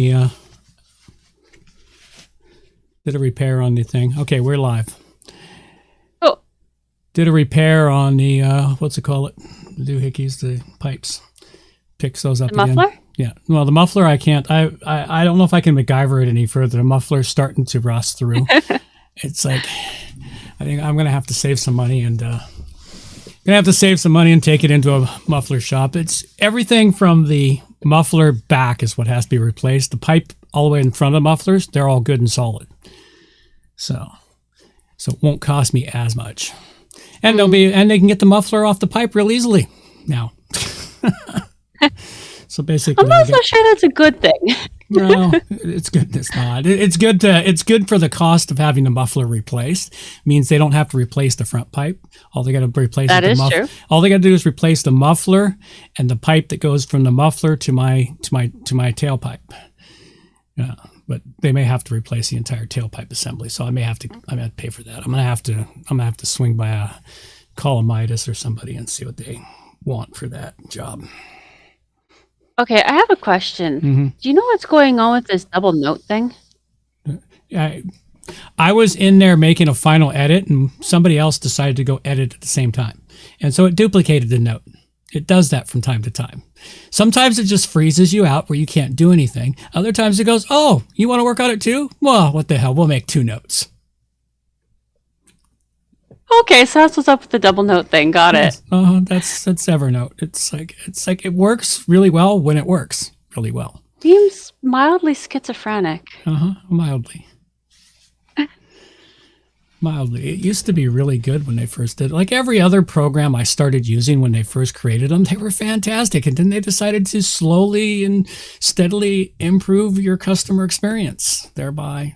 Yeah. Did a repair on the thing. Okay, we're live. Oh. Did a repair on the, what's it called? The doohickeys, the pipes. Picks those up The muffler? again. Yeah. Well, the muffler, I can't. I don't know if I can MacGyver it any further. The muffler's starting to rust through. It's like, I think I'm going to have to save some money and take it into a muffler shop. It's everything from the muffler back is what has to be replaced. The pipe all the way in front of the mufflers, they're all good and solid. So it won't cost me as much. And they can get the muffler off the pipe real easily now. So basically, I'm not so sure that's a good thing. No, it's good. It's not. It's good for the cost of having the muffler replaced. Means they don't have to replace the front pipe. All they got to replace true. All they got to do is replace the muffler and the pipe that goes from the muffler to my tailpipe. Yeah, but they may have to replace the entire tailpipe assembly. So I may have to pay for that. I'm gonna have to swing by a Colomidus or somebody and see what they want for that job. Okay, I have a question. Mm-hmm. Do you know what's going on with this double note thing? I was in there making a final edit, and somebody else decided to go edit at the same time. And so it duplicated the note. It does that from time to time. Sometimes it just freezes you out where you can't do anything. Other times it goes, oh, you want to work on it too? Well, what the hell? We'll make 2 notes. Okay, so that's what's up with the double note thing. Got it. That's Evernote. It's like it works really well when it works really well. Seems mildly schizophrenic. Mildly. Mildly. It used to be really good when they first did it. Like every other program I started using when they first created them, they were fantastic. And then they decided to slowly and steadily improve your customer experience, thereby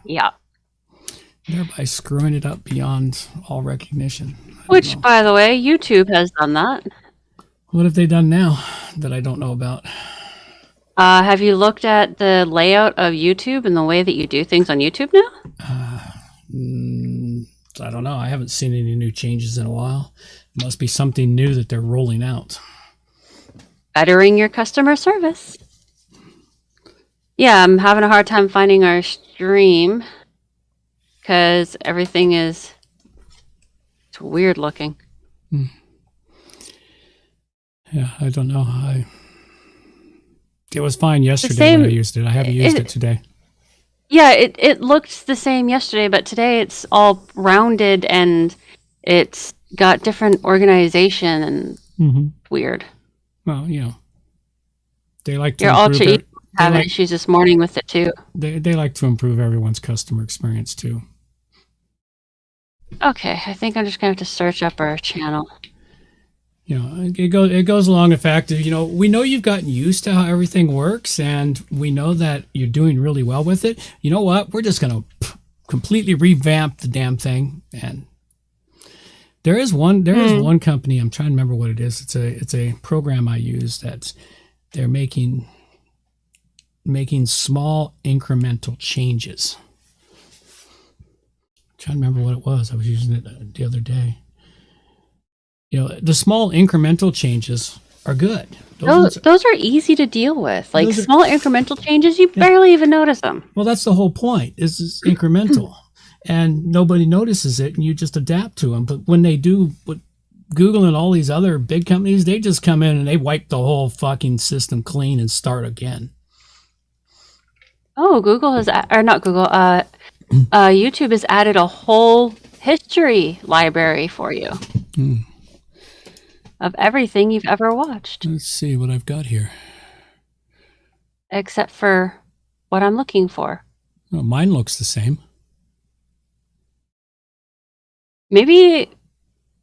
screwing it up beyond all recognition. Which, by the way, YouTube has done that. What have they done now that I don't know about? Have you looked at the layout of YouTube and the way that you do things on YouTube now? I don't know. I haven't seen any new changes in a while. It must be something new that they're rolling out. Bettering your customer service. Yeah, I'm having a hard time finding our stream. Because everything it's weird looking. Yeah, I don't know. It was fine yesterday when I used it. I haven't used it today. Yeah, it looked the same yesterday, but today it's all rounded and it's got different organization and weird. Well, they like to Your improve Ultra E having issues this morning with it too. They like to improve everyone's customer experience too. Okay, I think I'm just gonna have to search up our channel. It goes along the fact of, we know you've gotten used to how everything works, and we know that you're doing really well with it. You know what? We're just gonna completely revamp the damn thing. And there is one company, I'm trying to remember what it is. It's a program I use that they're making small incremental changes. I'm trying to remember what it was. I was using it the other day. The small incremental changes are good. Those are easy to deal with. Like small incremental changes, you barely even notice them. Well, that's the whole point. Is incremental, and nobody notices it, and you just adapt to them. But when they do, what Google and all these other big companies, they just come in and they wipe the whole fucking system clean and start again. Oh, YouTube has added a whole history library for you of everything you've ever watched. Let's see what I've got here. Except for what I'm looking for. Well, mine looks the same. Maybe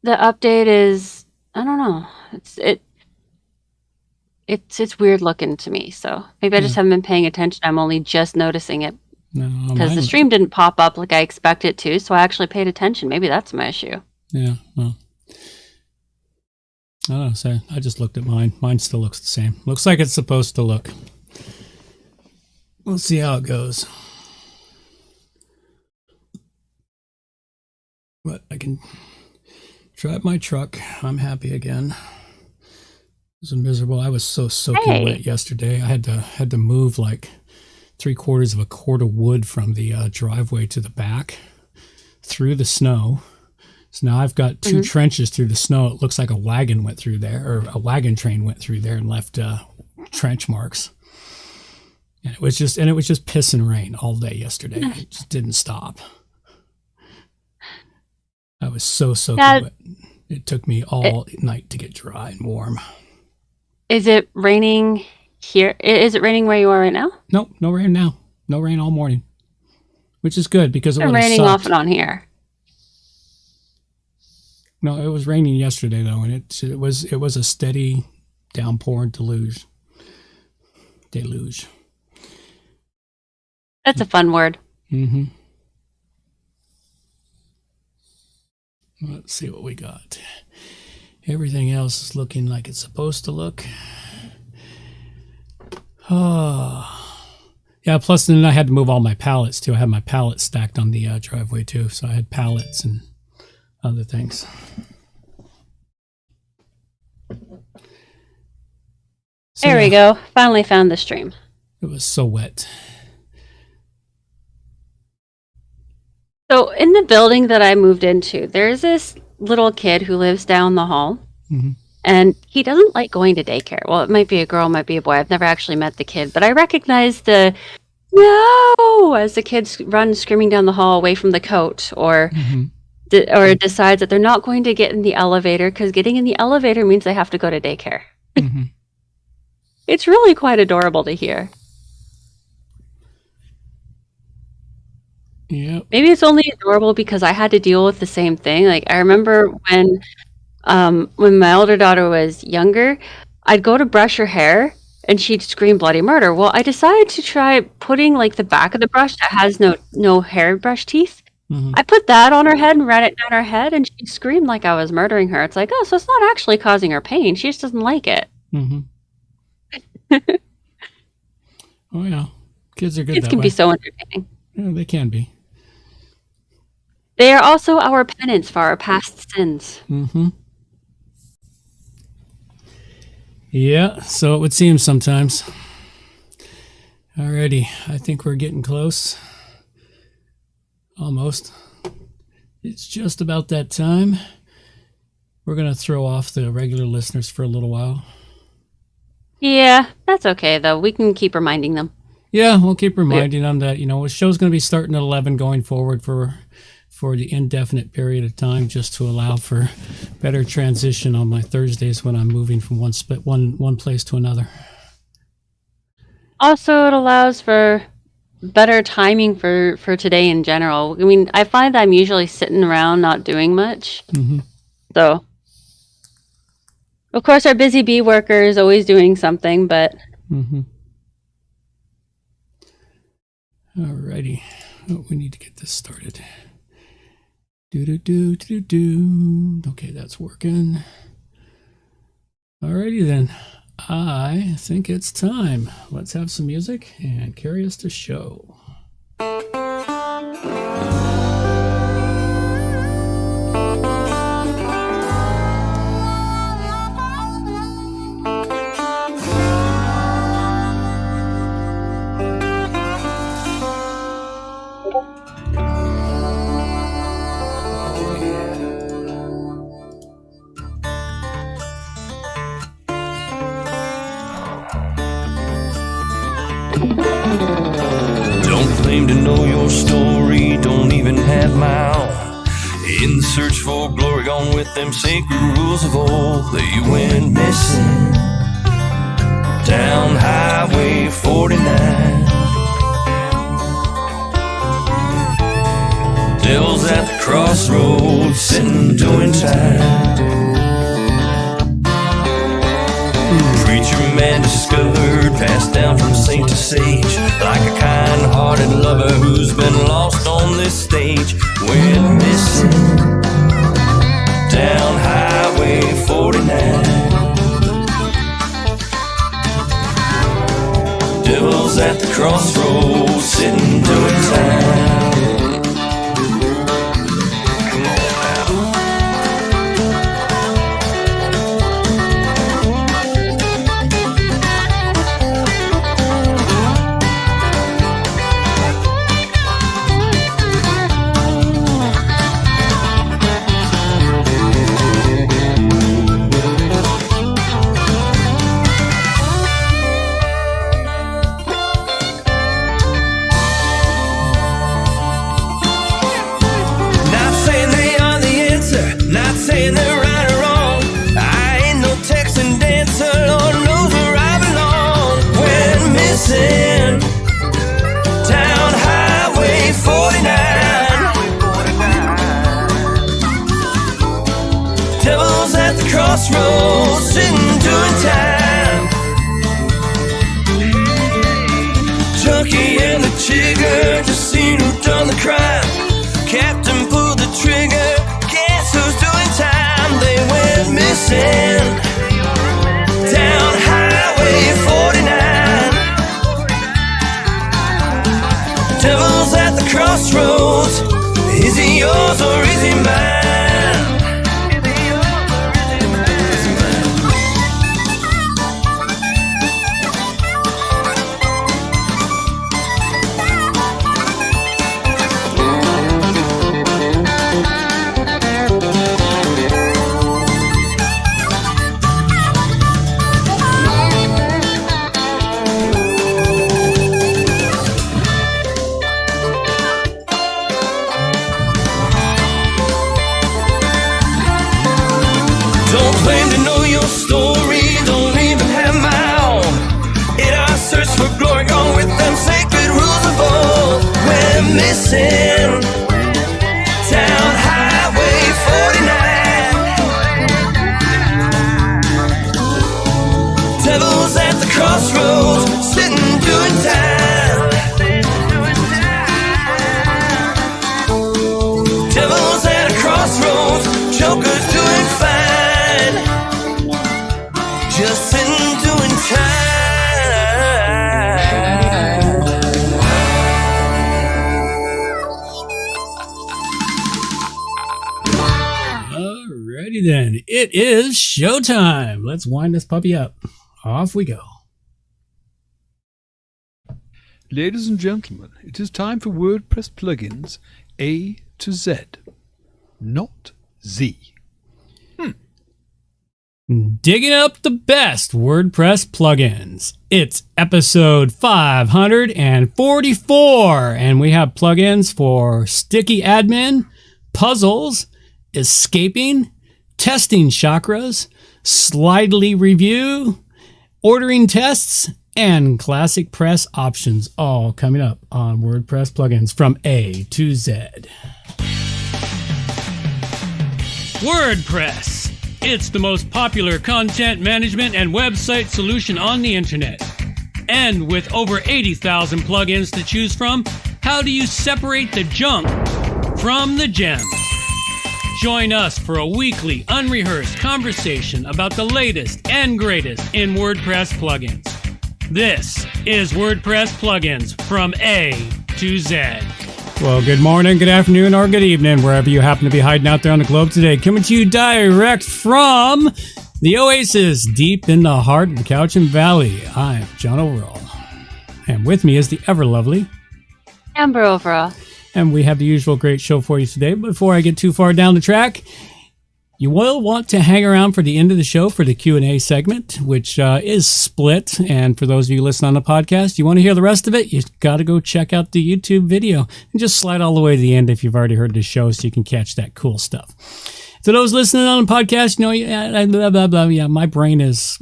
the update is, I don't know. It's weird looking to me. So maybe I just haven't been paying attention. I'm only just noticing it. Because the stream didn't pop up like I expected it to, so I actually paid attention. Maybe that's my issue. Yeah, well, I don't know. So I just looked at mine. Mine still looks the same. Looks like it's supposed to look. We'll see how it goes. But I can drive my truck. I'm happy again. It was miserable. I was so soaking wet yesterday. I had to move like 3/4 of a cord of wood from the driveway to the back through the snow. So now I've got 2 trenches through the snow. It looks like a wagon went through there, or a wagon train went through there and left trench marks. And it was just pissing rain all day yesterday. It just didn't stop. I was so soaking wet. It took me all night to get dry and warm. Is it raining here? Is it raining where you are right now? Nope, no rain now. No rain all morning, which is good because it was raining off and on here. No, it was raining yesterday though, and it was a steady downpour and deluge. That's a fun word. Mm-hmm. Let's see what we got. Everything else is looking like it's supposed to look. Oh. Yeah, plus then I had to move all my pallets too. I had my pallets stacked on the driveway too, so I had pallets and other things. So, there we go. Finally found the stream. It was so wet. So in the building that I moved into, there's this little kid who lives down the hall. And he doesn't like going to daycare. Well, it might be a girl, might be a boy. I've never actually met the kid, but I recognize the no as the kids run screaming down the hall away from the coat, or decides that they're not going to get in the elevator because getting in the elevator means they have to go to daycare. It's really quite adorable to hear. Yep. Maybe it's only adorable because I had to deal with the same thing. Like I remember when my older daughter was younger, I'd go to brush her hair and she'd scream bloody murder. Well, I decided to try putting like the back of the brush that has no hairbrush teeth. I put that on her head and ran it down her head, and she screamed like I was murdering her. It's like, oh, so it's not actually causing her pain. She just doesn't like it. Oh yeah, kids are good. Kids can be so entertaining. Yeah, they can be. They are also our penance for our past sins. Yeah, so it would seem sometimes. Alrighty, I think we're getting close. Almost. It's just about that time. We're going to throw off the regular listeners for a little while. Yeah, that's okay, though. We can keep reminding them. Yeah, we'll keep reminding them that, the show's going to be starting at 11 going forward for the indefinite period of time, just to allow for better transition on my Thursdays when I'm moving from one place to another. Also, it allows for better timing for today in general. I mean, I find that I'm usually sitting around not doing much. So, of course, our busy bee worker is always doing something, but... Alrighty. Oh, we need to get this started. Okay, that's working. Alrighty then. I think it's time. Let's have some music and carry us to show. Don't claim to know your story, don't even have my own. In the search for glory, gone with them sacred rules of old. They went missing down Highway 49. Devil's at the crossroads, sitting doing time. Preacher man discovered, passed down from saint to sage, like a kind-hearted lover who's been lost on this stage. Went missing down Highway 49. Devil's at the crossroads, sitting doing time. crossroads, sitting doing time. Junkie and the jigger just seen who done the crime. Captain pulled the trigger, guess who's doing time? They went missing down Highway 49. Devil's at the crossroads, is he yours or is he mine? Don't claim to know your story, don't even have my own. In our search for glory, gone with them sacred rules of old. We're missing down Highway 49. Devil's at the crossroads, sitting doing time. Devil's at a crossroads, Joker's doing fine. Just sitting doing time. Alrighty then. It is showtime. Let's wind this puppy up. Off we go. Ladies and gentlemen, it is time for WordPress plugins A to Z, not Z. Digging up the best WordPress plugins. It's episode 544, and we have plugins for sticky admin, puzzles, escaping, testing chakras, slidely review, ordering tests, and ClassicPress options, all coming up on WordPress plugins from A to Z. WordPress. It's the most popular content management and website solution on the internet. And with over 80,000 plugins to choose from, how do you separate the junk from the gems? Join us for a weekly, unrehearsed conversation about the latest and greatest in WordPress plugins. This is WordPress plugins from A to Z. Well, good morning, good afternoon, or good evening, wherever you happen to be hiding out there on the globe today. Coming to you direct from the Oasis, deep in the heart of the Cowichan Valley. I'm John Overall. And with me is the ever-lovely Amber Overall. And we have the usual great show for you today. Before I get too far down the track, you will want to hang around for the end of the show for the Q&A segment, which is split. And for those of you listening on the podcast, you want to hear the rest of it, you've got to go check out the YouTube video and just slide all the way to the end if you've already heard the show so you can catch that cool stuff. To those listening on the podcast, you know, blah, blah, blah, yeah, my brain is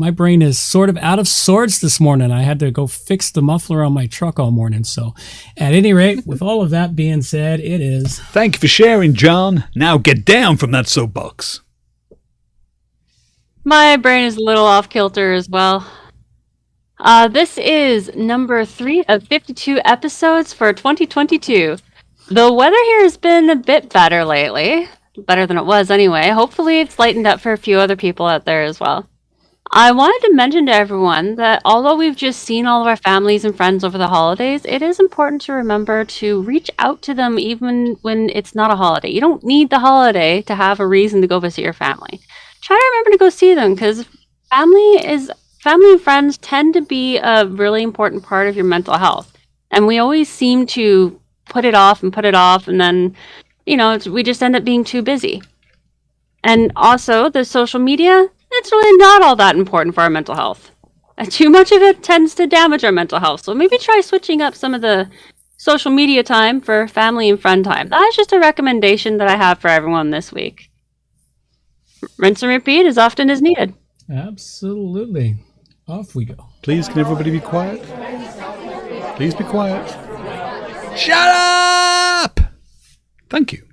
sort of out of sorts this morning. I had to go fix the muffler on my truck all morning. So at any rate, with all of that being said, it is... Thank you for sharing, John. Now get down from that soapbox. My brain is a little off kilter as well. This is number 3 of 52 episodes for 2022. The weather here has been a bit better lately. Better than it was anyway. Hopefully it's lightened up for a few other people out there as well. I wanted to mention to everyone that although we've just seen all of our families and friends over the holidays, it is important to remember to reach out to them even when it's not a holiday. You don't need the holiday to have a reason to go visit your family. Try to remember to go see them, because family and friends tend to be a really important part of your mental health. And we always seem to put it off, and then, you know, we just end up being too busy. And also, the social media, it's really not all that important for our mental health. And too much of it tends to damage our mental health. So maybe try switching up some of the social media time for family and friend time. That's just a recommendation that I have for everyone this week. Rinse and repeat as often as needed. Absolutely. Off we go. Please, can everybody be quiet? Please be quiet. Shut up! Thank you.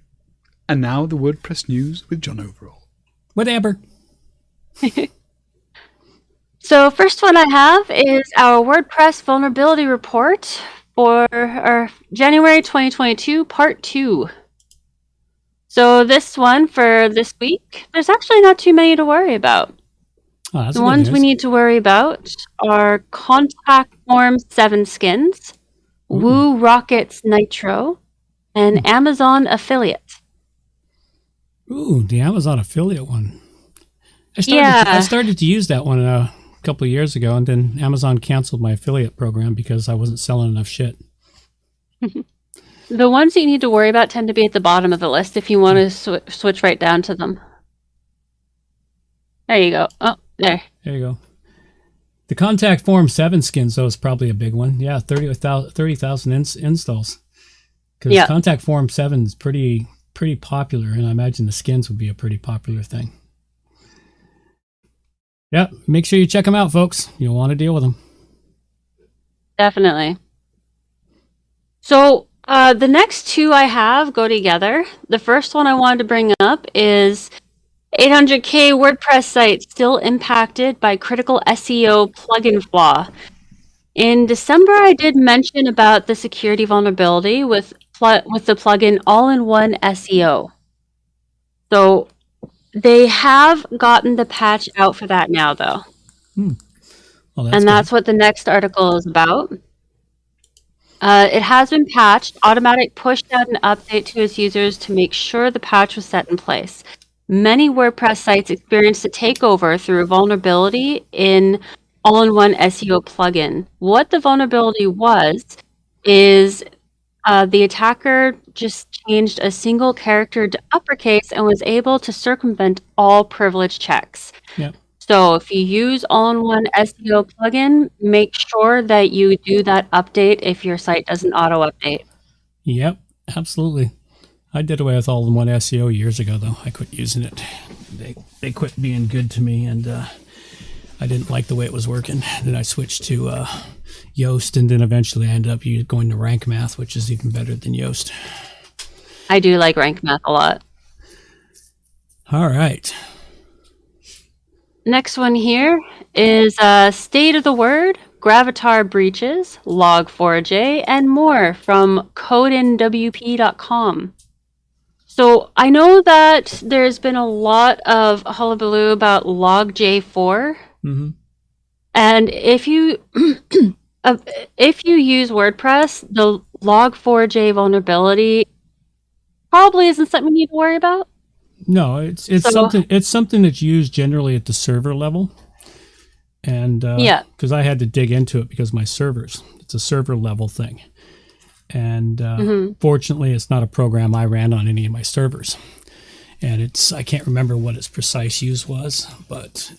And now the WordPress news with John Overall. With Amber. So first one I have is our WordPress vulnerability report for our January 2022 part 2. So this one for this week, there's actually not too many to worry about. Oh, that's The good ones we news. need to worry about are Contact Form 7 skins, Woo Rockets Nitro, and Amazon affiliate. Ooh, the Amazon affiliate one. I Yeah. started to use that one a couple of years ago, and then Amazon canceled my affiliate program because I wasn't selling enough shit. The ones that you need to worry about tend to be at the bottom of the list if you want to switch right down to them. There you go. Oh, there. There you go. The Contact Form 7 skins, though, is probably a big one. Yeah, 30,000 installs. Because Contact Form 7 is pretty popular, and I imagine the skins would be a pretty popular thing. Yep, make sure you check them out, folks. You'll want to deal with them. Definitely. So the next two I have go together. The first one I wanted to bring up is 800K WordPress site still impacted by critical SEO plugin flaw. In December, I did mention about the security vulnerability with the plugin All-in-One SEO. So they have gotten the patch out for that now, though. Well, that's what the next article is about. It has been patched. Automatic pushed out an update to its users to make sure the patch was set in place. Many WordPress sites experienced a takeover through a vulnerability in All-in-One SEO plugin. What the vulnerability was is the attacker just changed a single character to uppercase and was able to circumvent all privilege checks. Yep. So if you use All-in-One SEO plugin, make sure that you do that update if your site doesn't auto-update. Yep, absolutely. I did away with All-in-One SEO years ago, though. I quit using it. They quit being good to me, and I didn't like the way it was working. Then I switched to Yoast, and then eventually I ended up going to Rank Math, which is even better than Yoast. I do like Rank Math a lot. All right. Next one here is State of the Word, Gravatar breaches, Log4j, and more from codeinwp.com. So I know that there's been a lot of hullabaloo about Log4j. Mm-hmm. And if you use WordPress, the Log4j vulnerability probably isn't something you need to worry about. No, it's something that's used generally at the server level, and because I had to dig into it because my servers, it's a server level thing, and fortunately, it's not a program I ran on any of my servers, and I can't remember what its precise use was, but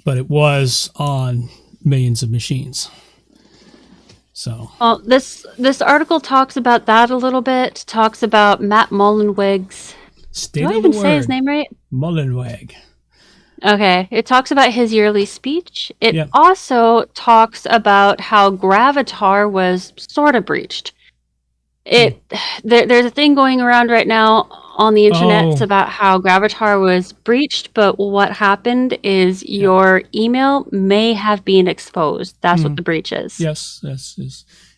it was on millions of machines. So, well, this article talks about that a little bit. Talks about Matt Mullenweg's. State Do I of even the say word. his name right? Mullenweg. Okay, it talks about his yearly speech. It Yep. also talks about how Gravatar was sort of breached. There's a thing going around right now on the internet. It's about how Gravatar was breached, but what happened is your email may have been exposed. That's what the breach is. Yes.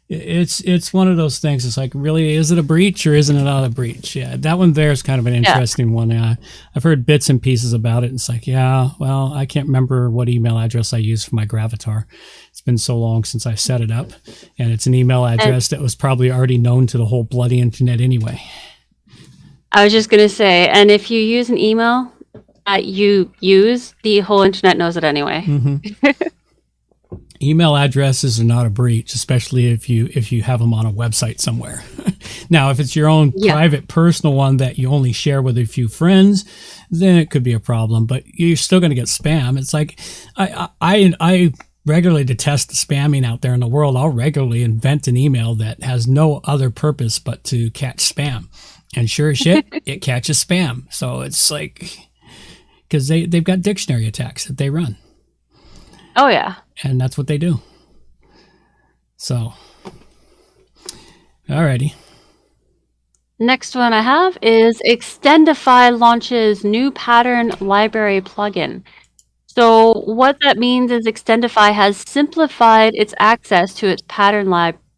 It's one of those things. It's like, really, is it a breach or isn't it not a breach? Yeah, that one there is kind of an interesting one. I've heard bits and pieces about it. And it's like, well, I can't remember what email address I used for my Gravatar. It's been so long since I set it up, and it's an email address that was probably already known to the whole bloody internet anyway. I was just going to say, and if you use an email that you use, the whole internet knows it anyway. Mm-hmm. Email addresses are not a breach, especially if you have them on a website somewhere. Now, if it's your own private personal one that you only share with a few friends, then it could be a problem, but you're still going to get spam. It's like, I regularly detest the spamming out there in the world. I'll regularly invent an email that has no other purpose but to catch spam. And sure as shit, it catches spam. So it's like, because they've got dictionary attacks that they run. Oh, yeah. And that's what they do. So, alrighty. Next one I have is Extendify launches new pattern library plugin. So what that means is Extendify has simplified its access to its pattern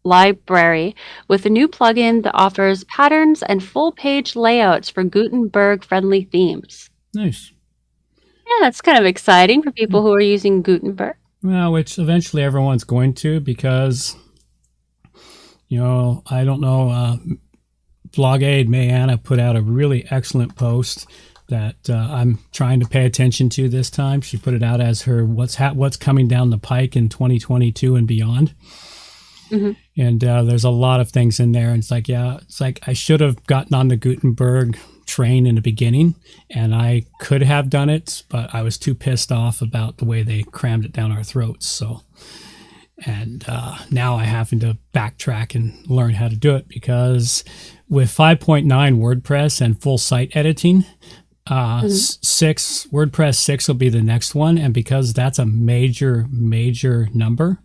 library with a new plugin that offers patterns and full-page layouts for Gutenberg-friendly themes. Nice. Yeah, that's kind of exciting for people who are using Gutenberg. Well, which eventually everyone's going to, because, I don't know, Blogaid Mayanna put out a really excellent post that I'm trying to pay attention to this time. She put it out as her what's coming down the pike in 2022 and beyond. Mm-hmm. And there's a lot of things in there. And it's like I should have gotten on the Gutenberg train in the beginning, and I could have done it, but I was too pissed off about the way they crammed it down our throats. So, and now I having to backtrack and learn how to do it, because with 5.9 WordPress and full site editing, WordPress 6 will be the next one, and because that's a major number,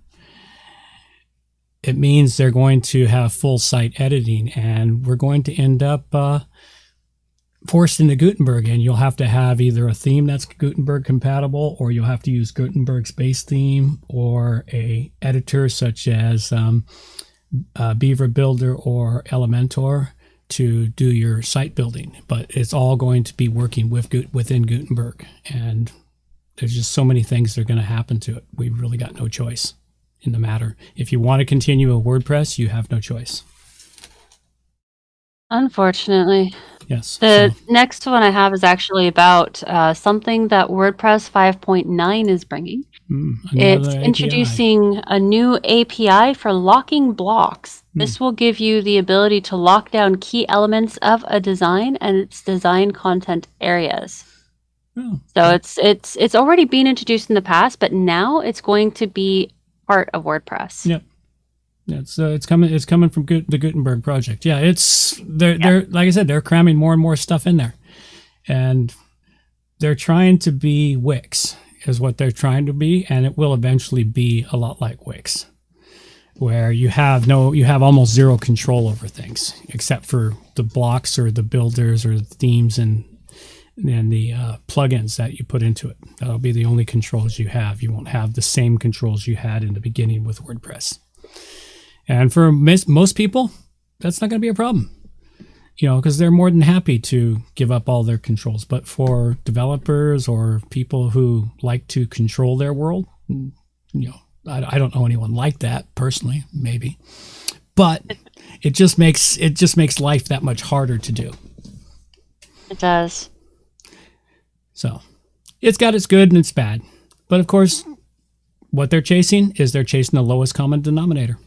it means they're going to have full site editing, and we're going to end up forced into Gutenberg, and you'll have to have either a theme that's Gutenberg compatible, or you'll have to use Gutenberg's base theme, or a editor such as Beaver Builder or Elementor to do your site building. But it's all going to be working within Gutenberg, and there's just so many things that are going to happen to it. We've really got no choice in the matter. If you want to continue a WordPress, you have no choice. Unfortunately. Yes. The next one I have is actually about something that WordPress 5.9 is bringing. It's API. introducing a new API for locking blocks. This will give you the ability to lock down key elements of a design and its design content areas. So it's already been introduced in the past, but now it's going to be part of WordPress. Yep. It's coming from the Gutenberg project. Yeah, they're like I said, they're cramming more and more stuff in there, and they're trying to be Wix is what they're trying to be, and it will eventually be a lot like Wix, where you have almost zero control over things except for the blocks or the builders or the themes and the plugins that you put into it. That'll be the only controls you have. You won't have the same controls you had in the beginning with WordPress. And for most people, that's not going to be a problem, because they're more than happy to give up all their controls. But for developers or people who like to control their world, I don't know anyone like that personally, maybe, but it just makes life that much harder to do. It does. So it's got its good and its bad, but of course, what they're chasing the lowest common denominator.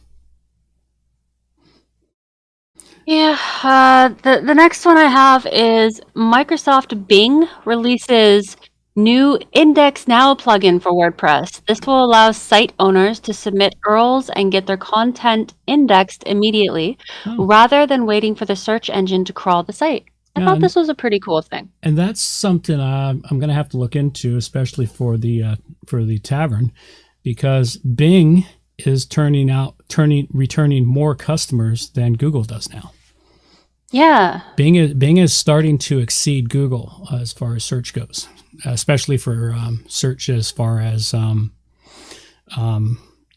Yeah, the next one I have is Microsoft Bing releases new Index Now plugin for WordPress. This will allow site owners to submit URLs and get their content indexed immediately, rather than waiting for the search engine to crawl the site. I thought this was a pretty cool thing. And that's something I'm going to have to look into, especially for the tavern, because Bing is returning more customers than Google does now. Yeah. Bing is starting to exceed Google as far as search goes, especially for search as far as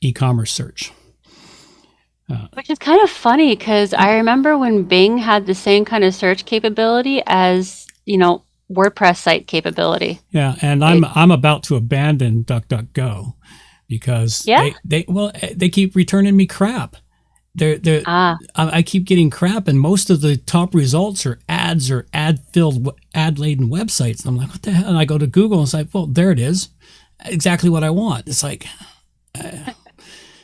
e-commerce search. Which is kind of funny, because I remember when Bing had the same kind of search capability as, WordPress site capabiliity. Yeah, and I'm about to abandon DuckDuckGo because they keep returning me crap. I keep getting crap, and most of the top results are ads or ad-filled, ad-laden websites. I'm like, what the hell? And I go to Google and it's like, well, there it is. Exactly what I want. It's like...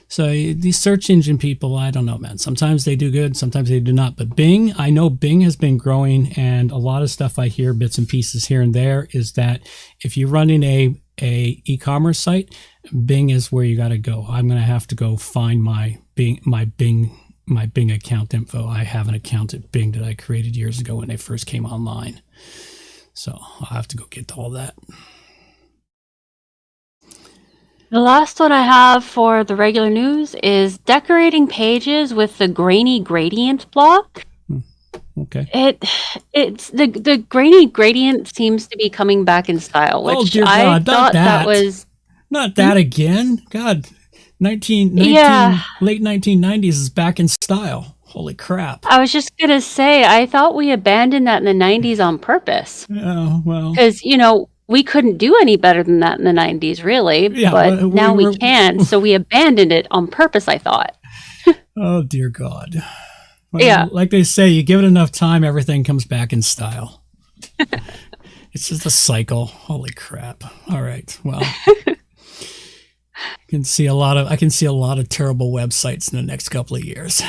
So these search engine people, I don't know, man. Sometimes they do good, sometimes they do not. But Bing, I know Bing has been growing, and a lot of stuff I hear, bits and pieces here and there, is that if you're running a e-commerce site, Bing is where you got to go. I'm going to have to go find my Bing account info. I have an account at Bing that I created years ago when they first came online. So I'll have to go get all that. The last one I have for the regular news is decorating pages with the grainy gradient block. Okay. It's the grainy gradient seems to be coming back in style, which Oh, dear I God, not thought that that. was Not that again. God, 19, yeah. late 1990s is back in style. Holy crap. I was just gonna say I thought we abandoned that in the 90s on purpose Oh, well. because we couldn't do any better than that in the 90s, really. Yeah, but now we were. can, so we abandoned it on purpose. I thought. Oh, dear God. Well, Yeah. like they say, you give it enough time, everything comes back in style. It's just a cycle. Holy crap. All right. Well, I can see a lot of terrible websites in the next couple of years.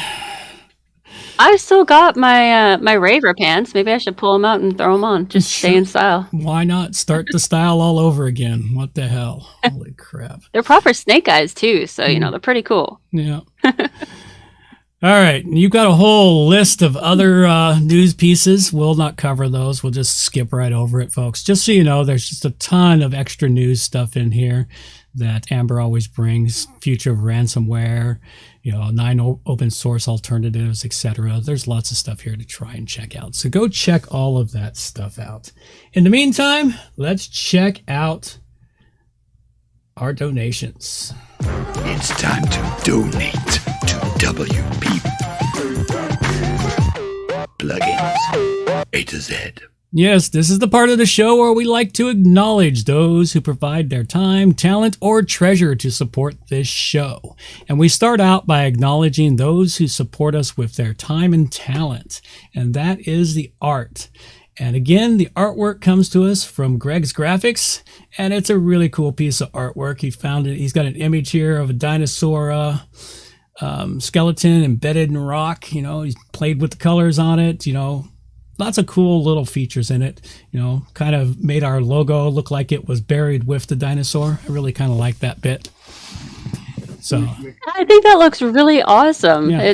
I still got my Raver pants. Maybe I should pull them out and throw them on. Just stay in style. Why not start the style all over again? What the hell? Holy crap. They're proper snake eyes too, so they're pretty cool. Yeah. All right. You've got a whole list of other news pieces. We'll not cover those. We'll just skip right over it, folks. Just so you know, there's just a ton of extra news stuff in here that Amber always brings. Future of ransomware, 9 open source alternatives, etc. There's lots of stuff here to try and check out. So go check all of that stuff out. In the meantime, let's check out our donations. It's time to donate to WP Plugins A to Z. Yes, this is the part of the show where we like to acknowledge those who provide their time, talent, or treasure to support this show. And we start out by acknowledging those who support us with their time and talent. And that is the art. And again, the artwork comes to us from Greg's Graphics, and it's a really cool piece of artwork. He found it. He's got an image here of a dinosaur skeleton embedded in rock. He's played with the colors on it. Lots of cool little features in it. Kind of made our logo look like it was buried with the dinosaur. I really kind of like that bit. So I think that looks really awesome. Yeah.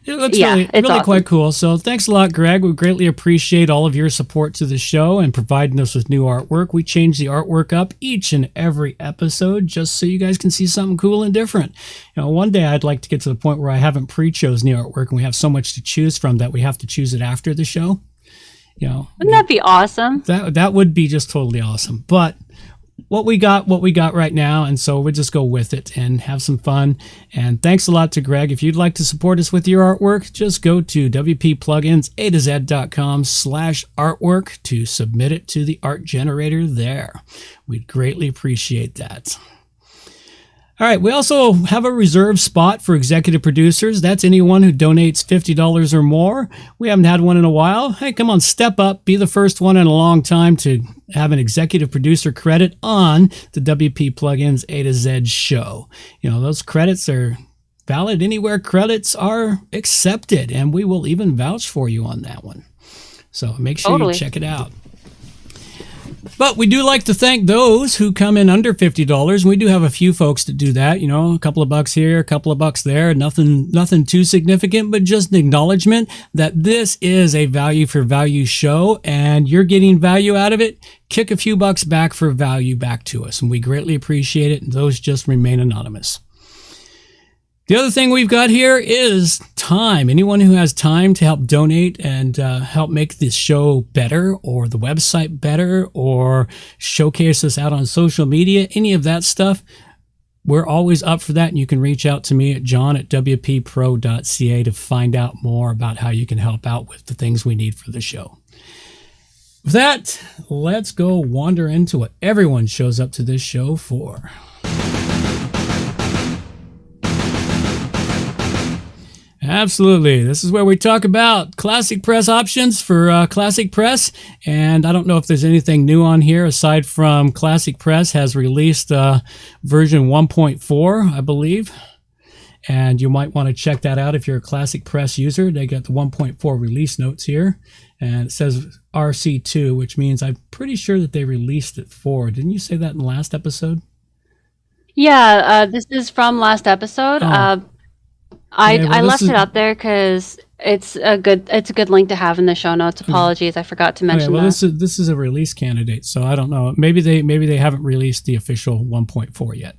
It looks really awesome. quite cool. So thanks a lot, Greg. We greatly appreciate all of your support to the show and providing us with new artwork. We change the artwork up each and every episode just so you guys can see something cool and different. One day I'd like to get to the point where I haven't pre-chosen the artwork and we have so much to choose from that we have to choose it after the show. Wouldn't that be awesome? That would be just totally awesome. But what we got right now, and so we'll just go with it and have some fun. And thanks a lot to Greg. If you'd like to support us with your artwork, just go to wppluginsa2z.com/artwork to submit it to the art generator there. We'd greatly appreciate that. All right, we also have a reserved spot for executive producers. That's anyone who donates $50 or more. We haven't had one in a while. Hey, come on, step up. Be the first one in a long time to have an executive producer credit on the WP Plugins A to Z show. Those credits are valid anywhere credits are accepted, and we will even vouch for you on that one. So make sure you check it out. But we do like to thank those who come in under $50. We do have a few folks that do that, a couple of bucks here, a couple of bucks there, nothing too significant, but just an acknowledgement that this is a value for value show and you're getting value out of it. Kick a few bucks back for value back to us, and we greatly appreciate it. And those just remain anonymous. The other thing we've got here is time. Anyone who has time to help donate and help make this show better or the website better or showcase us out on social media, any of that stuff, we're always up for that. And you can reach out to me at john@wppro.ca to find out more about how you can help out with the things we need for the show. With that, let's go wander into what everyone shows up to this show for. Absolutely. This is where we talk about ClassicPress options for ClassicPress. And I don't know if there's anything new on here aside from ClassicPress has released version 1.4, I believe. And you might want to check that out if you're a ClassicPress user. They got the 1.4 release notes here. And it says RC2, which means I'm pretty sure that they released it for. Didn't you say that in the last episode? Yeah, this is from last episode. I left it out there because it's a good link to have in the show notes. Apologies, I forgot to mention well, that. this is a release candidate, so I don't know. Maybe they haven't released the official 1.4 yet.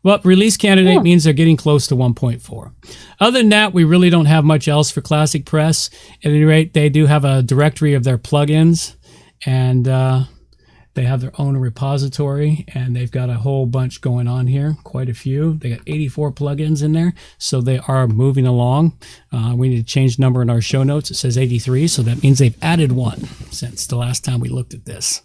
Well, release candidate means they're getting close to 1.4. Other than that, we really don't have much else for ClassicPress. At any rate, they do have a directory of their plugins, and they have their own repository, and they've got a whole bunch going on here, quite a few. They got 84 plugins in there, so they are moving along. We need to change the number in our show notes. It says 83, so that means they've added one since the last time we looked at this.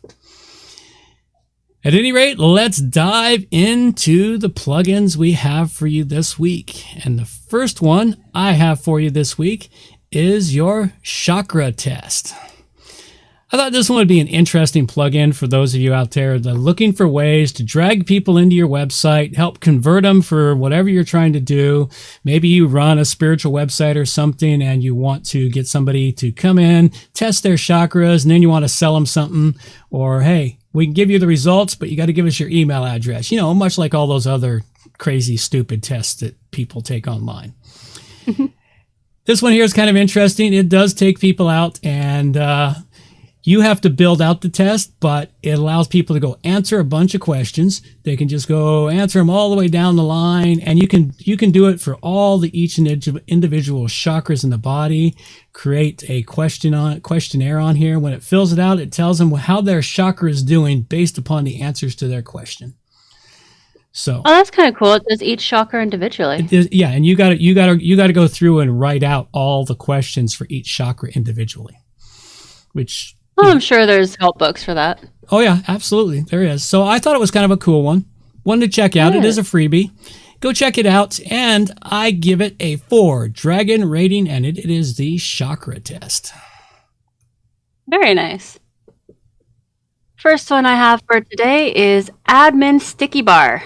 At any rate, let's dive into the plugins we have for you this week. And the first one I have for you this week is your Chakra Test. I thought this one would be an interesting plugin for those of you out there that are looking for ways to drag people into your website, help convert them for whatever you're trying to do. Maybe you run a spiritual website or something and you want to get somebody to come in, test their chakras, and then you want to sell them something. Or, hey, we can give you the results, but you got to give us your email address. You know, much like all those other crazy, stupid tests that people take online. This one here is kind of interesting. It does take people out, and you have to build out the test, but it allows people to go answer a bunch of questions. They can just go answer them all the way down the line, and you can do it for all the each individual chakras in the body. Create a questionnaire on here. When it fills it out, it tells them how their chakra is doing based upon the answers to their question. So, Oh, that's kind of cool. It does each chakra individually. yeah, and you got to go through and write out all the questions for each chakra individually, which. Oh, I'm sure there's help books for that. Oh, yeah, absolutely. There is. So I thought it was kind of a cool one. One to check out. Yeah. It is a freebie. Go check it out. And I give it a 4 dragon rating, and it is the Chakra Test. Very nice. First one I have for today is Admin Sticky Bar.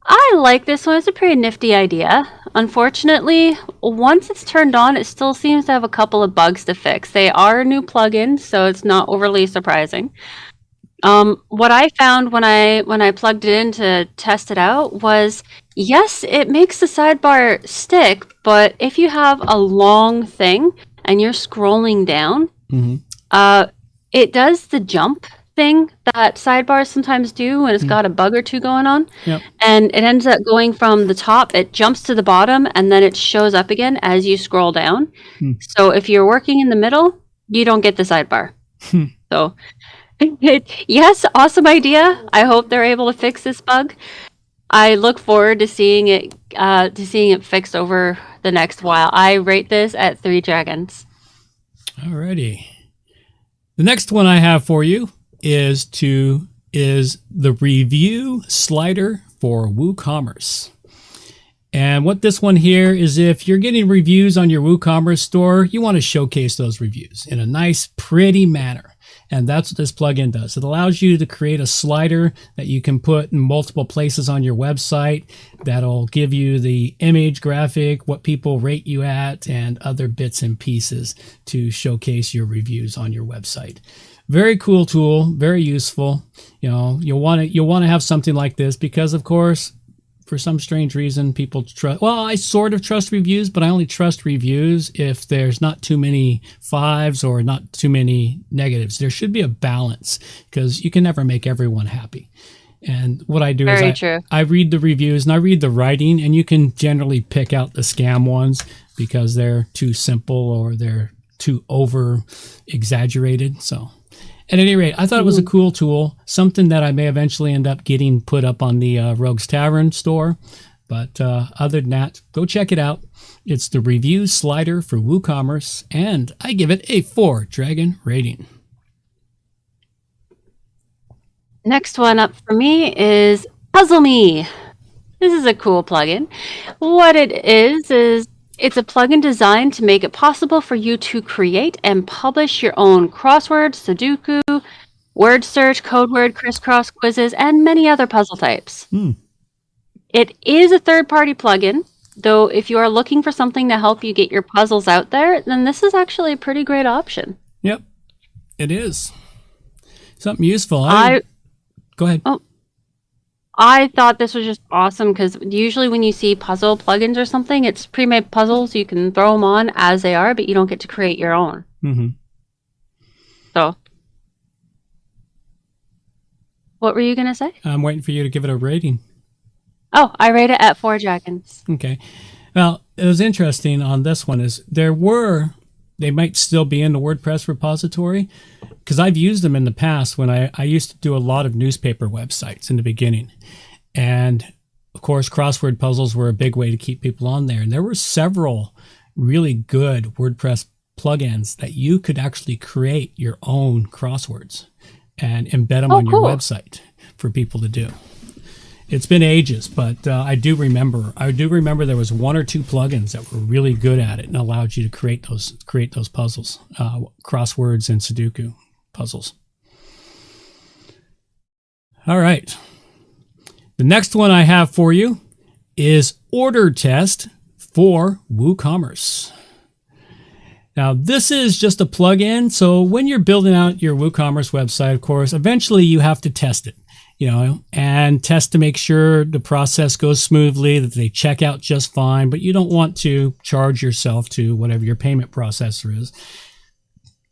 I like this one. It's a pretty nifty idea. Unfortunately, once it's turned on, it still seems to have a couple of bugs to fix. They are a new plugin, so it's not overly surprising. What I found when I plugged it in to test it out was, yes, it makes the sidebar stick, but if you have a long thing and you're scrolling down, it does the jump thing that sidebars sometimes do when it's got a bug or two going on. Yep. And it ends up going from the top, it jumps to the bottom, and then it shows up again as you scroll down. So if you're working in the middle, you don't get the sidebar. So yes, awesome idea. I hope they're able to fix this bug. I look forward to seeing it fixed over the next while. I rate this at 3 dragons. Alrighty. The next one I have for you is the review slider for WooCommerce. And what this one here is, if you're getting reviews on your WooCommerce store, you want to showcase those reviews in a nice, pretty manner. And that's what this plugin does. It allows you to create a slider that you can put in multiple places on your website that'll give you the image, graphic, what people rate you at, and other bits and pieces to showcase your reviews on your website. Very cool tool, very useful. You know, you'll want to have something like this because, of course, for some strange reason, people trust. Well, I sort of trust reviews, but I only trust reviews if there's not too many 5s or not too many negatives. There should be a balance because you can never make everyone happy. And what I do is I read the reviews and I read the writing, and you can generally pick out the scam ones because they're too simple or they're too over exaggerated. So at any rate, I thought it was a cool tool, something that I may eventually end up getting put up on the Rogues Tavern store. But other than that, go check it out. It's the review slider for WooCommerce, and I give it a 4 dragon rating. Next one up for me is Puzzle Me. This is a cool plugin. What it is it's a plugin designed to make it possible for you to create and publish your own crossword, Sudoku, word search, code word, crisscross quizzes, and many other puzzle types. It is a third-party plugin, though if you are looking for something to help you get your puzzles out there, then this is actually a pretty great option. Yep, it is. Something useful. Go ahead. I thought this was just awesome because usually when you see puzzle plugins or something, it's pre-made puzzles. You can throw them on as they are, but you don't get to create your own. Mm-hmm. So, what were you going to say? I'm waiting for you to give it a rating. Oh, I rate it at 4 dragons. Okay. Well, it was interesting on this one is they might still be in the WordPress repository because I've used them in the past when I used to do a lot of newspaper websites in the beginning. And of course, crossword puzzles were a big way to keep people on there. And there were several really good WordPress plugins that you could actually create your own crosswords and embed them on your website for people to do. It's been ages, but I do remember there was 1 or 2 plugins that were really good at it and allowed you to create those puzzles, crosswords and Sudoku puzzles. All right. The next one I have for you is Order Test for WooCommerce. Now, this is just a plugin. So when you're building out your WooCommerce website, of course, eventually you have to test it. And test to make sure the process goes smoothly, that they check out just fine, but you don't want to charge yourself to whatever your payment processor is.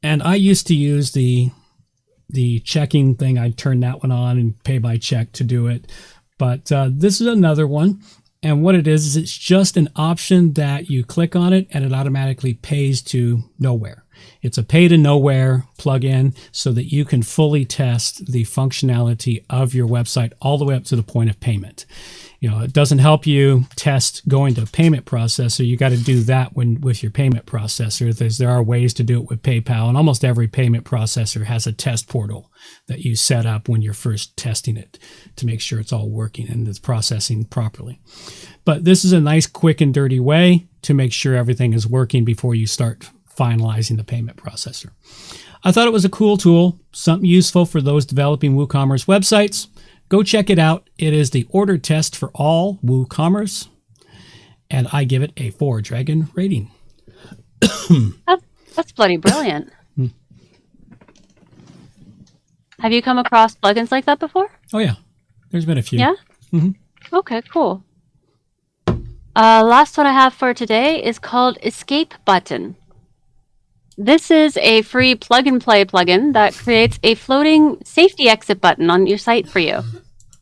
And I used to use the checking thing. I'd turn that one on and pay by check to do it. But this is another one. And what it is it's just an option that you click on it and it automatically pays to nowhere. It's a pay to nowhere plugin so that you can fully test the functionality of your website all the way up to the point of payment. It doesn't help you test going to a payment processor. You got to do that with your payment processor. There are ways to do it with PayPal, and almost every payment processor has a test portal that you set up when you're first testing it to make sure it's all working and it's processing properly. But this is a nice, quick and dirty way to make sure everything is working before you start finalizing the payment processor. I thought it was a cool tool, something useful for those developing WooCommerce websites. Go check it out. It is the Order Test for all WooCommerce, and I give it a 4 dragon rating. That's bloody brilliant. Have you come across plugins like that before? Oh yeah, there's been a few. Yeah? Mm-hmm. Okay, cool. Last one I have for today is called Escape Button. This is a free plug-and-play plugin that creates a floating safety exit button on your site for you.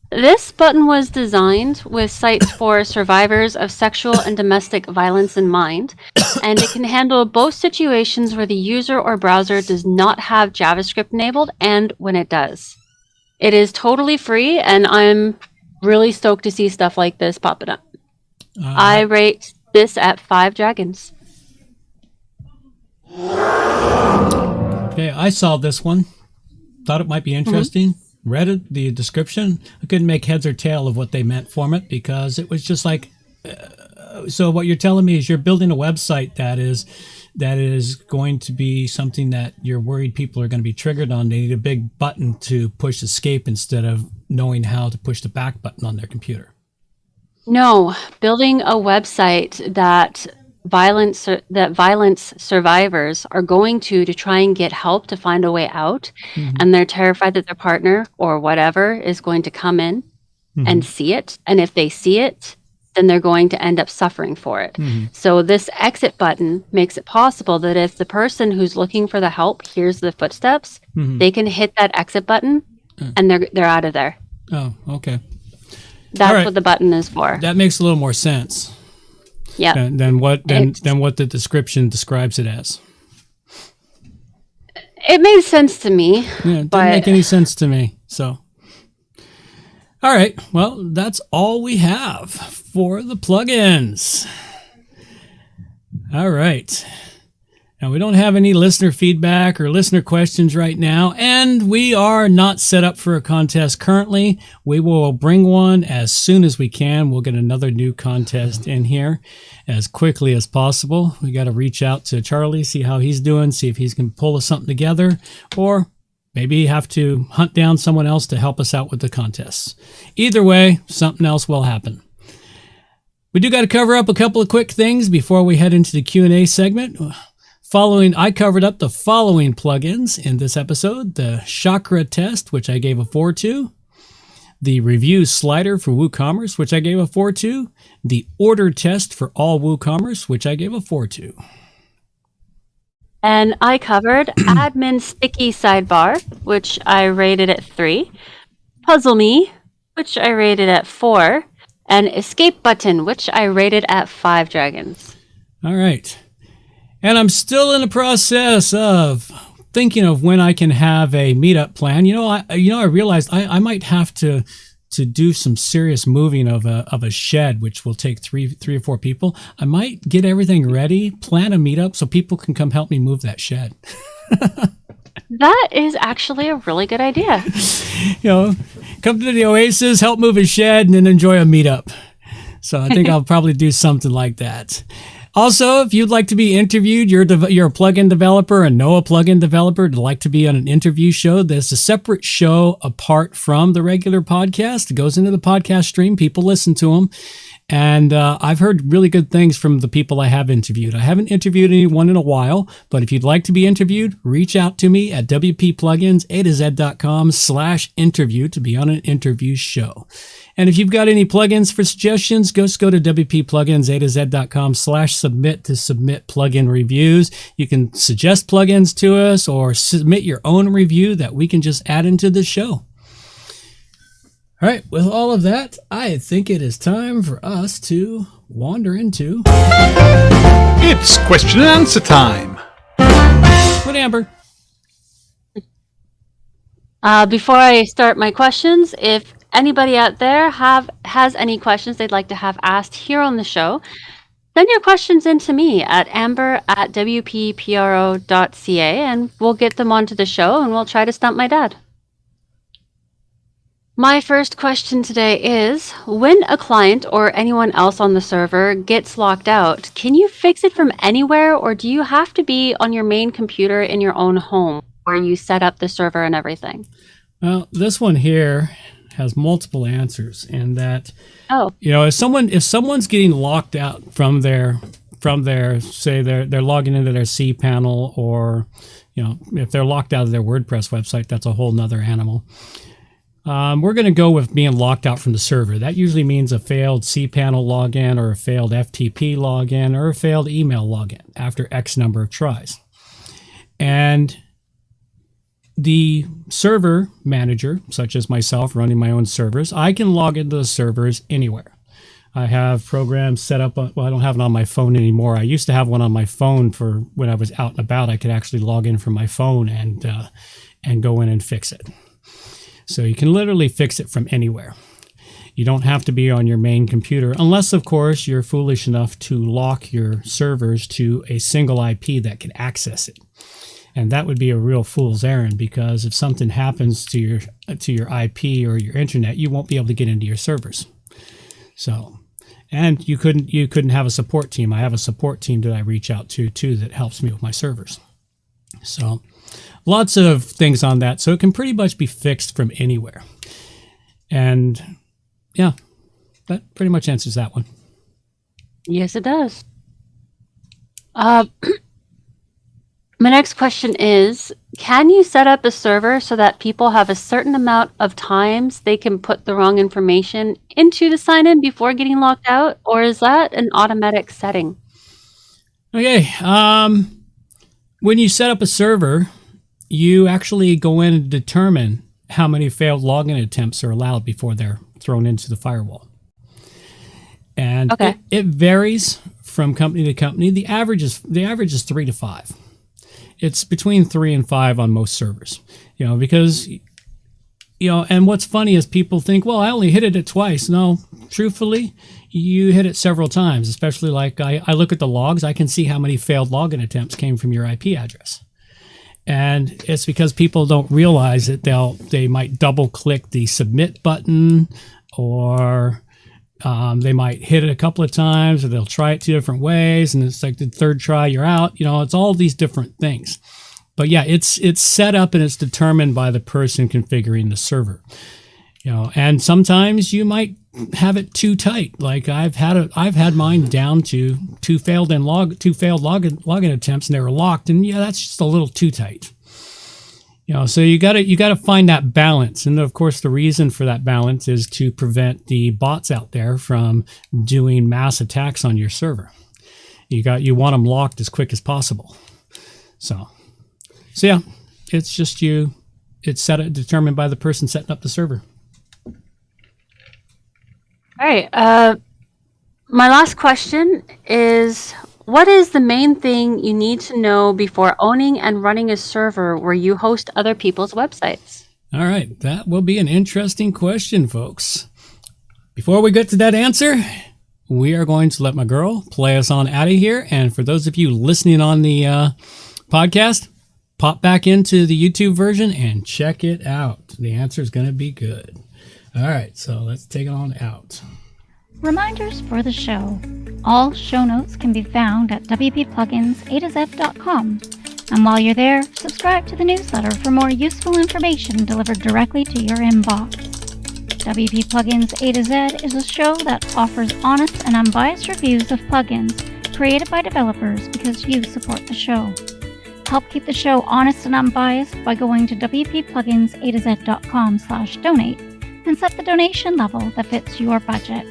This button was designed with sites for survivors of sexual and domestic violence in mind, and it can handle both situations where the user or browser does not have JavaScript enabled and when it does. It is totally free, and I'm really stoked to see stuff like this popping up. I rate this at 5 dragons. Okay, I saw this one. Thought it might be interesting. Read it, the description. I couldn't make heads or tail of what they meant from it because it was just like, so what you're telling me is you're building a website that is going to be something that you're worried people are going to be triggered on. They need a big button to push escape instead of knowing how to push the back button on their computer. No, building a website that violence survivors are going to try and get help to find a way out, and they're terrified that their partner or whatever is going to come in and see it, and if they see it, then they're going to end up suffering for it. So this exit button makes it possible that if the person who's looking for the help hears the footsteps, they can hit that exit button and they're out of there. Oh, okay. That's what the button is for. That makes a little more sense. Yeah. Than what the description describes it as. It made sense to me. Yeah, it didn't make any sense to me. So, all right. Well, that's all we have for the plugins. All right. Now, we don't have any listener feedback or listener questions right now, and we are not set up for a contest currently. We will bring one as soon as we can. We'll get another new contest in here as quickly as possible. We got to reach out to Charlie, see how he's doing, see if he's going to pull us something together, or maybe have to hunt down someone else to help us out with the contests. Either way, something else will happen. We do got to cover up a couple of quick things before we head into the Q&A segment. I covered up the following plugins in this episode: the Chakra Test, which I gave a 4 to, the review slider for WooCommerce, which I gave a 4 to, the order test for all WooCommerce, which I gave a 4 to. And I covered admin sticky sidebar, which I rated at 3, puzzle me, which I rated at 4, and escape button, which I rated at 5 dragons. All right. And I'm still in the process of thinking of when I can have a meetup plan. I realized I might have to do some serious moving of a shed, which will take three or four people. I might get everything ready, plan a meetup so people can come help me move that shed. That is actually a really good idea. Come to the Oasis, help move a shed, and then enjoy a meetup. So I think I'll probably do something like that. Also, if you'd like to be interviewed, you're a plugin developer and know a plugin developer to like to be on an interview show, there's a separate show apart from the regular podcast. It goes into the podcast stream. People listen to them. And I've heard really good things from the people I have interviewed. I haven't interviewed anyone in a while, but if you'd like to be interviewed, reach out to me at wpplugins.com/interview to be on an interview show. And if you've got any plugins for suggestions, just go to wpplugins.com/submit to submit plugin reviews. You can suggest plugins to us or submit your own review that we can just add into the show. All right, with all of that, I think it is time for us to wander into... It's question and answer time. What, Amber? Before I start my questions, if anybody out there has any questions they'd like to have asked here on the show, send your questions in to me at amber@wppro.ca, and we'll get them onto the show, and we'll try to stump my dad. My first question today is, when a client or anyone else on the server gets locked out, can you fix it from anywhere, or do you have to be on your main computer in your own home where you set up the server and everything? Well, this one here has multiple answers, and that, Oh, if someone's getting locked out from their say they're logging into their cPanel, or if they're locked out of their WordPress website, that's a whole nother animal. We're going to go with being locked out from the server. That usually means a failed cPanel login, or a failed FTP login, or a failed email login after X number of tries. And the server manager, such as myself running my own servers, I can log into the servers anywhere. I have programs set up. I don't have it on my phone anymore. I used to have one on my phone for when I was out and about. I could actually log in from my phone and go in and fix it. So you can literally fix it from anywhere. You don't have to be on your main computer, unless, of course, you're foolish enough to lock your servers to a single IP that can access it. And that would be a real fool's errand, because if something happens to your IP or your internet, you won't be able to get into your servers. So, and you couldn't have a support team. I have a support team that I reach out to too that helps me with my servers. So, lots of things on that. So it can pretty much be fixed from anywhere. And yeah, that pretty much answers that one. yes, it does. My next question is, can you set up a server so that people have a certain amount of times they can put the wrong information into the sign-in before getting locked out? Or is that an automatic setting? Okay. When you set up a server, you actually go in and determine how many failed login attempts are allowed before they're thrown into the firewall. And Okay. it varies from company to company. The average is 3 to 5. It's between 3 and 5 on most servers, because, and what's funny is people think, well, I only hit it twice. No, truthfully, you hit it several times, especially like I look at the logs. I can see how many failed login attempts came from your IP address. And it's because people don't realize that they might double click the submit button, or they might hit it a couple of times, or they'll try it 2 different ways, and it's like the third try, you're out. It's all these different things. But yeah, it's set up and it's determined by the person configuring the server. And sometimes you might have it too tight. Like I've had mine down to 2 failed login attempts, and they were locked, and yeah, that's just a little too tight. So you gotta find that balance. And of course, the reason for that balance is to prevent the bots out there from doing mass attacks on your server. You want them locked as quick as possible. So yeah, it's just it's determined by the person setting up the server. All right. My last question is, what is the main thing you need to know before owning and running a server where you host other people's websites? All right. That will be an interesting question, folks. Before we get to that answer, we are going to let my girl play us on out of here. And for those of you listening on the podcast, pop back into the YouTube version and check it out. The answer is going to be good. All right. So let's take it on out. Reminders for the show. All show notes can be found at wppluginsa2z.com. And while you're there, subscribe to the newsletter for more useful information delivered directly to your inbox. WP Plugins A to Z is a show that offers honest and unbiased reviews of plugins created by developers because you support the show. Help keep the show honest and unbiased by going to wppluginsa2z.com/donate and set the donation level that fits your budget.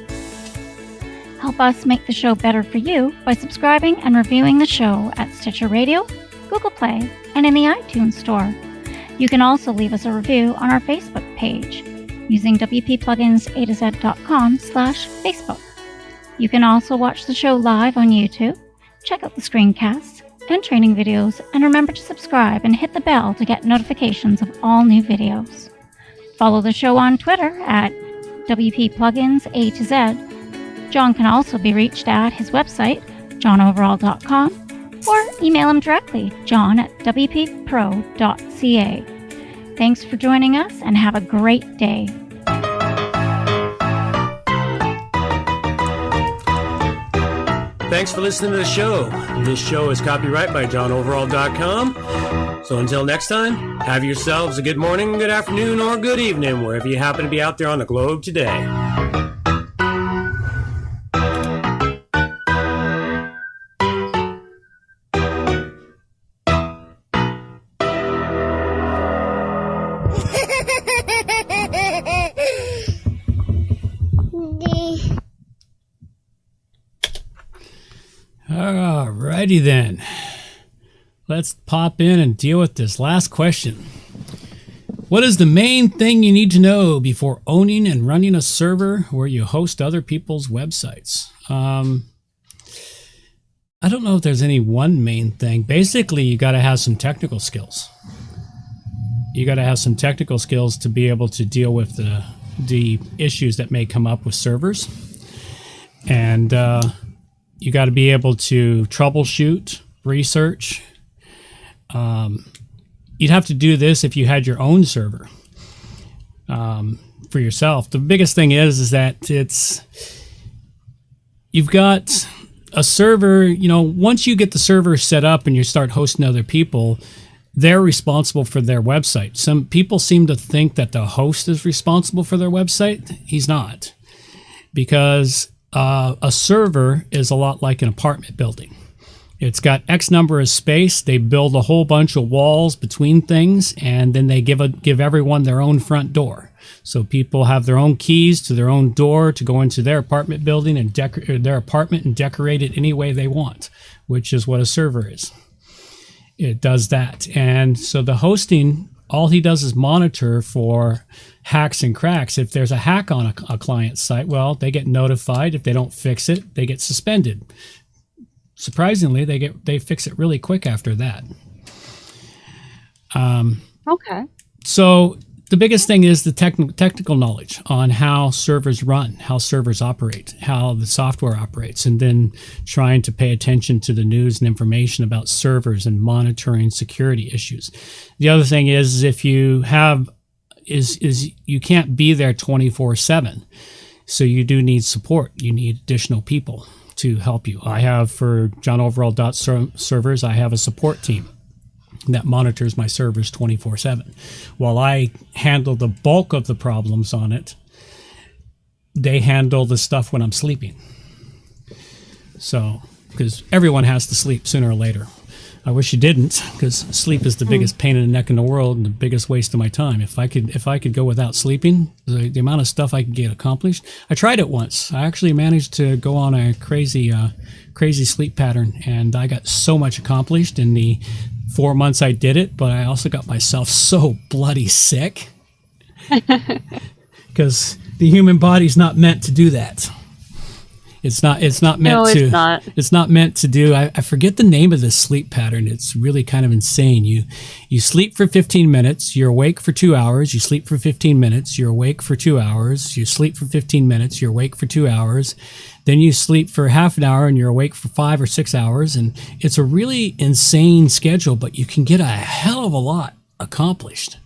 Help us make the show better for you by subscribing and reviewing the show at Stitcher Radio, Google Play, and in the iTunes Store. You can also leave us a review on our Facebook page using wppluginsa2z.com/Facebook. You can also watch the show live on YouTube, check out the screencasts and training videos, and remember to subscribe and hit the bell to get notifications of all new videos. Follow the show on Twitter at WPPluginsA2Z. John can also be reached at his website, johnoverall.com, or email him directly, john@wppro.ca. Thanks for joining us and have a great day. Thanks for listening to the show. This show is copyright by johnoverall.com. So until next time, have yourselves a good morning, good afternoon, or good evening, wherever you happen to be out there on the globe today. Alrighty then. Let's pop in and deal with this last question. What is the main thing you need to know before owning and running a server where you host other people's websites? I don't know if there's any one main thing. Basically, you got to have some technical skills. You got to have some technical skills to be able to deal with the issues that may come up with servers. And you got to be able to troubleshoot, research. You'd have to do this if you had your own server for yourself. The biggest thing is that you've got a server. Once you get the server set up and you start hosting other people, they're responsible for their website. Some people seem to think that the host is responsible for their website. He's not, because a server is a lot like an apartment building. It's got X number of space. They build a whole bunch of walls between things, and then they give everyone their own front door. So people have their own keys to their own door to go into their apartment building and their apartment and decorate it any way they want, which is what a server is. It does that. And so the hosting, all he does is monitor for hacks and cracks. If there's a hack on a client's site, well, they get notified. If they don't fix it, they get suspended. Surprisingly, they fix it really quick after that. Okay. So the biggest thing is the technical knowledge on how servers run, how servers operate, how the software operates, and then trying to pay attention to the news and information about servers and monitoring security issues. The other thing is if you have you can't be there 24/7. So you do need support. You need additional people to help you. I have, for johnoverall.servers, I have a support team that monitors my servers 24/7. While I handle the bulk of the problems on it, they handle the stuff when I'm sleeping. So, because everyone has to sleep sooner or later. I wish you didn't, because sleep is the biggest pain in the neck in the world and the biggest waste of my time. If I could go without sleeping, the amount of stuff I could get accomplished. I tried it once. I actually managed to go on a crazy sleep pattern, and I got so much accomplished in the 4 months I did it. But I also got myself so bloody sick because the human body's not meant to do that. It's not meant to. It's not. It's not meant to do. I forget the name of this sleep pattern. It's really kind of insane. You sleep for 15 minutes. You're awake for 2 hours. You sleep for 15 minutes. You're awake for 2 hours. You sleep for 15 minutes. You're awake for 2 hours. Then you sleep for half an hour and you're awake for 5 or 6 hours. And it's a really insane schedule, but you can get a hell of a lot accomplished.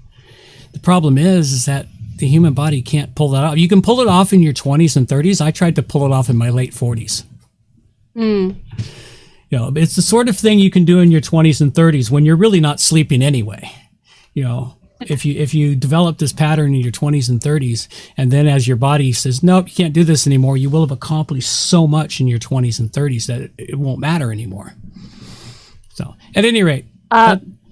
The problem is that the human body can't pull that off. You can pull it off in your 20s and 30s. I tried to pull it off in my late 40s. You know, it's the sort of thing you can do in your 20s and 30s when you're really not sleeping anyway. You know, if you develop this pattern in your 20s and 30s, and then as your body says, nope, you can't do this anymore, you will have accomplished so much in your 20s and 30s that it won't matter anymore. So, at any rate,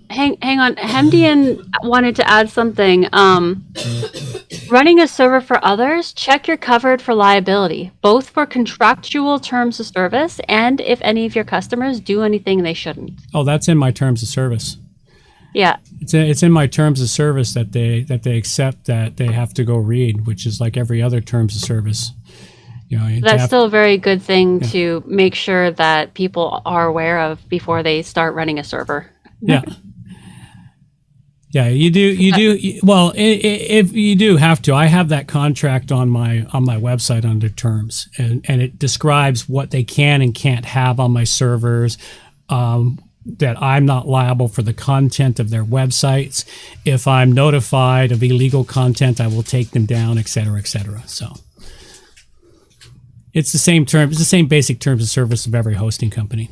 Hang on. Hemdian wanted to add something. Running a server for others, check you're covered for liability, both for contractual terms of service and if any of your customers do anything they shouldn't. Oh, that's in my terms of service. Yeah. It's in my terms of service that they accept that they have to go read, which is like every other terms of service. You know, that's still a very good thing to make sure that people are aware of before they start running a server. Yeah. Yeah, you do. Well, if you do have to, I have that contract on my website under terms, and it describes what they can and can't have on my servers. That I'm not liable for the content of their websites. If I'm notified of illegal content, I will take them down, et cetera, et cetera. So it's the same term. It's the same basic terms of service of every hosting company.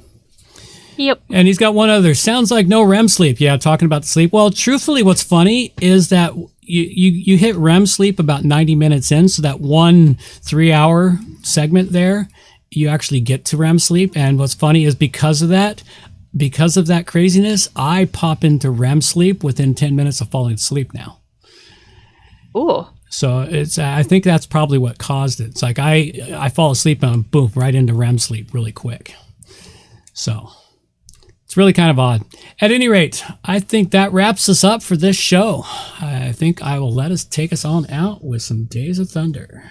Yep. And he's got one other. Sounds like no REM sleep. Yeah, talking about the sleep. Well, truthfully, what's funny is that you hit REM sleep about 90 minutes in, so that 1 3-hour segment there, you actually get to REM sleep. And what's funny is because of that craziness, I pop into REM sleep within 10 minutes of falling asleep now. Ooh. So I think that's probably what caused it. It's like I fall asleep and boom, right into REM sleep really quick. So it's really kind of odd. At any rate, I think that wraps us up for this show. I think I will let us take us on out with some Days of Thunder.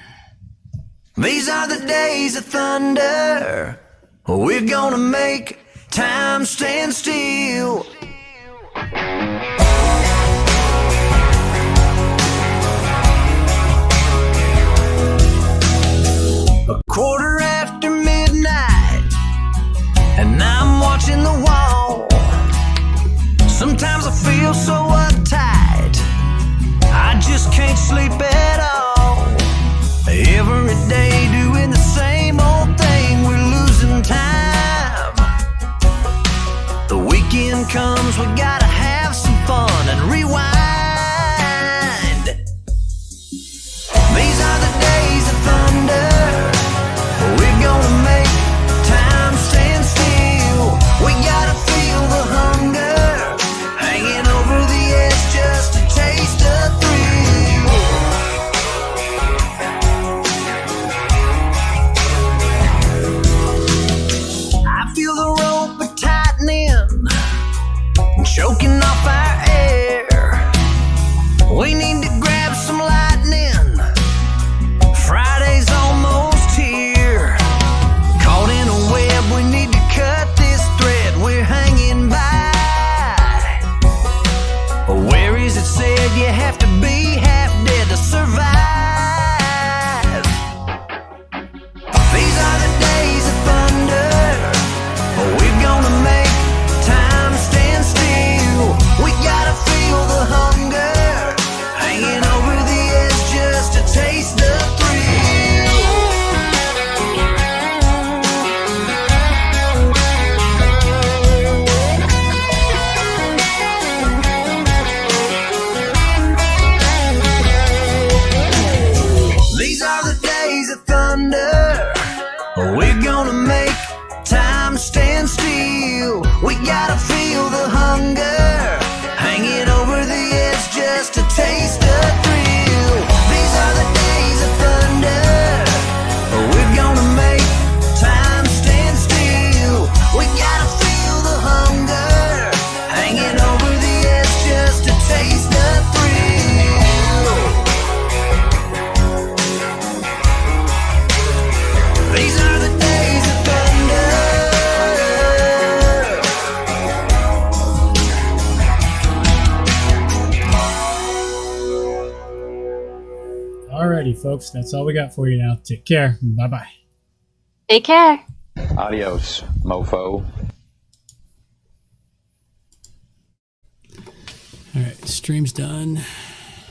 These are the days of thunder. We're gonna make time stand still. A quarter after midnight, and I'm watching the wall. Sometimes I feel so uptight, I just can't sleep at all. Every day doing the same old thing, we're losing time. The weekend comes, we gotta have some fun and rewind. These are the days of thunder. We're gonna make time stand still. We gotta feel the hunger, hanging over the edge just to taste the thrill. I feel the rope tightening, choking off our air. We need to grab some lightning. Friday's almost here. Caught in a web, we need to cut this thread we're hanging by. Where is it said you have to be half dead to survive? These are the days of thunder. We're gonna make time stand still. We got Alrighty, folks. That's all we got for you now. Take care. Bye-bye. Take care. Adios, mofo. All right, stream's done.